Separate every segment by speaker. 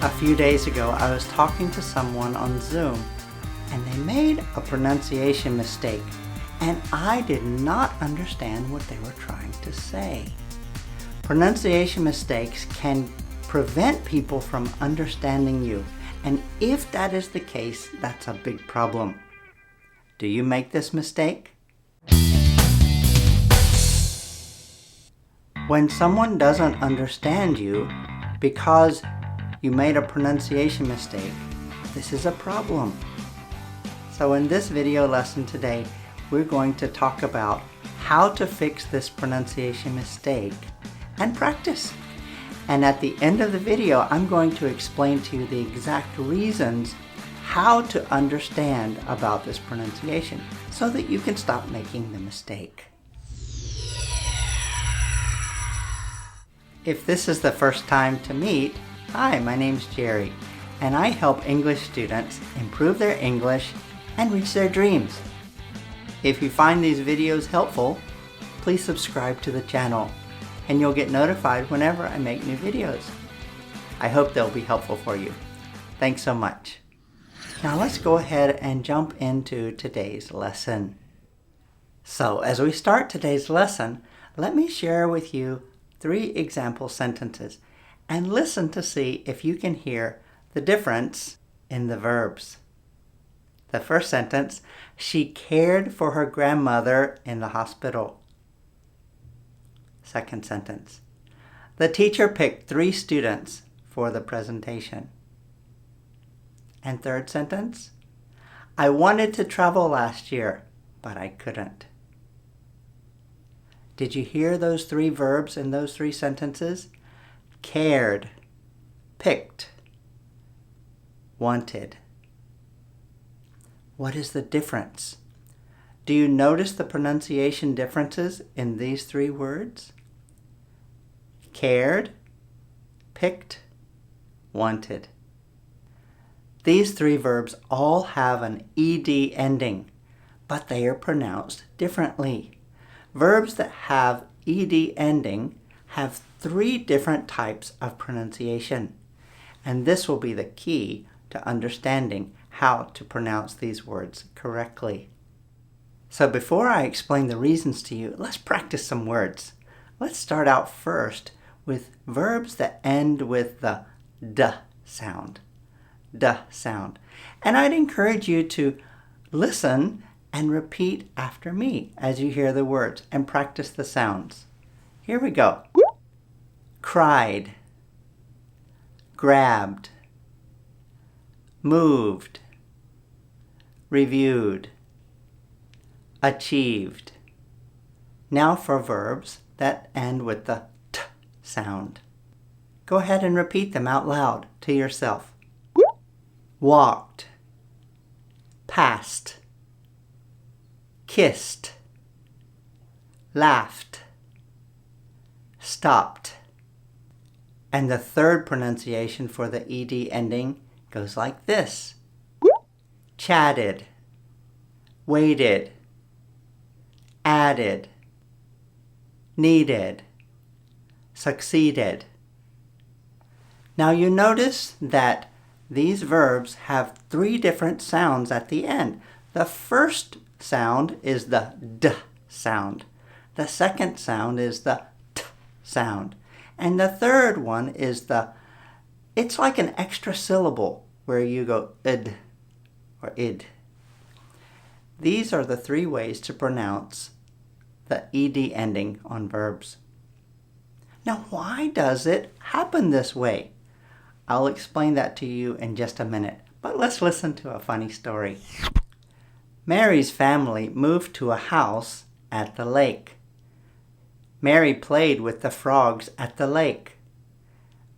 Speaker 1: A few days ago, I was talking to someone on Zoom, and they made a pronunciation mistake, and I did not understand what they were trying to say. Pronunciation mistakes can prevent people from understanding you, and if that is the case, that's a big problem. Do you make this mistake? When someone doesn't understand you because you made a pronunciation mistake, this is a problem. So in this video lesson today, we're going to talk about how to fix this pronunciation mistake and practice. And at the end of the video, I'm going to explain to you the exact reasons how to understand about this pronunciation so that you can stop making the mistake. If this is the first time to meet, hi, my name's Jerry, and I help English students improve their English and reach their dreams. If you find these videos helpful, please subscribe to the channel, and you'll get notified whenever I make new videos. I hope they'll be helpful for you. Thanks so much. Now let's go ahead and jump into today's lesson. So as we start today's lesson, let me share with you 3 example sentences and listen to see if you can hear the difference in the verbs. The first sentence, she cared for her grandmother in the hospital. Second sentence, the teacher picked 3 students for the presentation. And third sentence, I wanted to travel last year, but I couldn't. Did you hear those 3 verbs in those 3 sentences? Cared, picked, wanted. What is the difference? Do you notice the pronunciation differences in these 3 words? Cared, picked, wanted. These 3 verbs all have an ed ending, but they are pronounced differently. Verbs that have ed ending have 3 different types of pronunciation, and this will be the key to understanding how to pronounce these words correctly. So before I explain the reasons to you, let's practice some words. Let's start out first with verbs that end with the d sound. D sound. And I'd encourage you to listen and repeat after me as you hear the words and practice the sounds. Here we go. Cried, grabbed, moved, reviewed, achieved. Now for verbs that end with the t sound. Go ahead and repeat them out loud to yourself. Walked, passed, kissed, laughed, stopped. And the third pronunciation for the ed ending goes like this. Chatted, waited, added, needed, succeeded. Now you notice that these verbs have 3 different sounds at the end. The first sound is the d sound. The second sound is the t sound. And the third one is it's like an extra syllable where you go id or id. These are the 3 ways to pronounce the ed ending on verbs. Now why does it happen this way? I'll explain that to you in just a minute, but let's listen to a funny story. Mary's family moved to a house at the lake. Mary played with the frogs at the lake.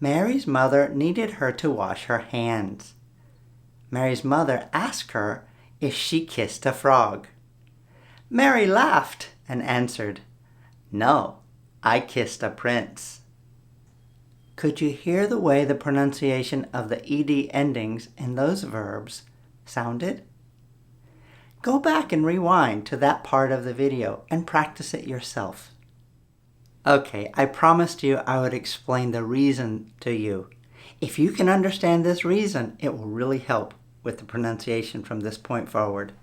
Speaker 1: Mary's mother needed her to wash her hands. Mary's mother asked her if she kissed a frog. Mary laughed and answered, "No, I kissed a prince." Could you hear the way the pronunciation of the ed endings in those verbs sounded? Go back and rewind to that part of the video and practice it yourself. Okay, I promised you I would explain the reason to you. If you can understand this reason, it will really help with the pronunciation from this point forward.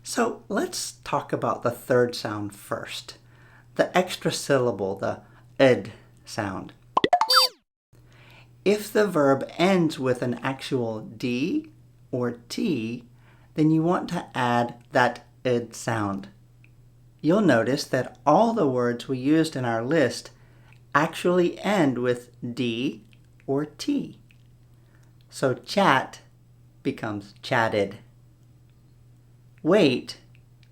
Speaker 1: So let's talk about the third sound first. The extra syllable, the ed sound. If the verb ends with an actual D or T, then you want to add that ed sound. You'll notice that all the words we used in our list actually end with D or T. So chat becomes chatted. Wait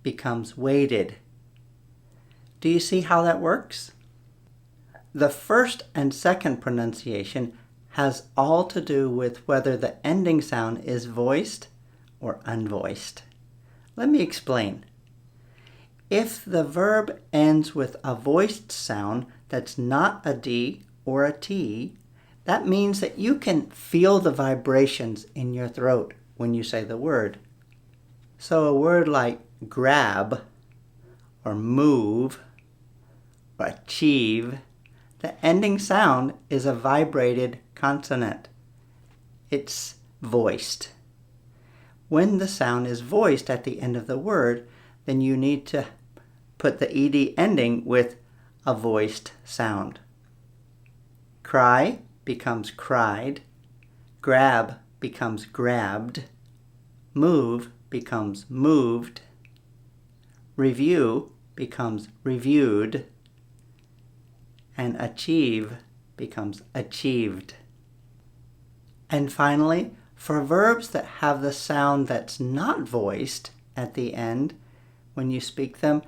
Speaker 1: becomes waited. Do you see how that works? The first and second pronunciation has all to do with whether the ending sound is voiced or unvoiced. Let me explain. If the verb ends with a voiced sound that's not a D or a T, that means that you can feel the vibrations in your throat when you say the word. So a word like grab or move or achieve, the ending sound is a vibrated consonant. It's voiced. When the sound is voiced at the end of the word, then you need to put the ed ending with a voiced sound. Cry becomes cried. Grab becomes grabbed. Move becomes moved. Review becomes reviewed. And achieve becomes achieved. And finally, for verbs that have the sound that's not voiced at the end, when you speak them,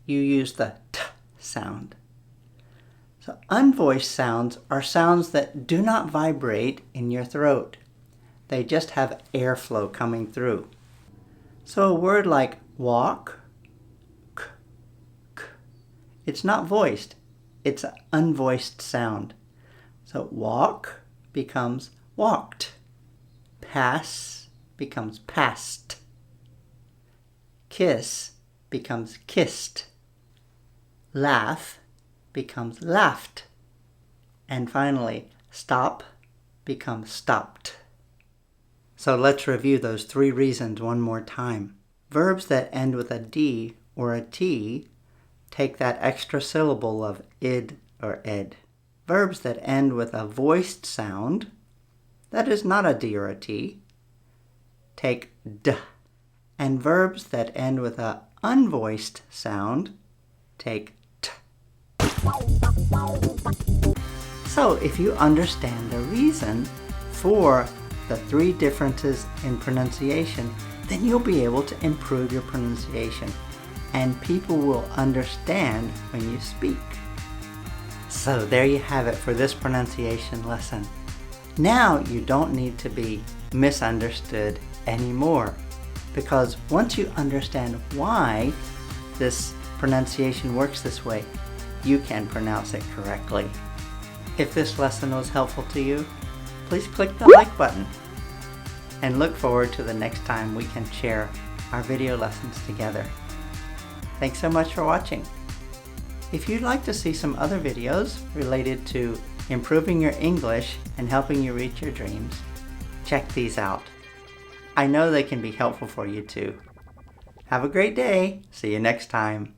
Speaker 1: you use the t sound. So unvoiced sounds are sounds that do not vibrate in your throat. They just have airflow coming through. So a word like walk, k, k, it's not voiced. It's an unvoiced sound. So walk becomes walked. Pass becomes passed. Kiss becomes kissed. Laugh becomes laughed. And finally, stop becomes stopped. So let's review those 3 reasons one more time. Verbs that end with a D or a T take that extra syllable of id or ed. Verbs that end with a voiced sound, that is not a D or a T, take d. And verbs that end with a unvoiced sound, take t. So if you understand the reason for the 3 differences in pronunciation, then you'll be able to improve your pronunciation, and people will understand when you speak. So there you have it for this pronunciation lesson. Now you don't need to be misunderstood anymore, because once you understand why this pronunciation works this way, you can pronounce it correctly. If this lesson was helpful to you, please click the like button and look forward to the next time we can share our video lessons together. Thanks so much for watching. If you'd like to see some other videos related to improving your English and helping you reach your dreams, check these out. I know they can be helpful for you too. Have a great day. See you next time.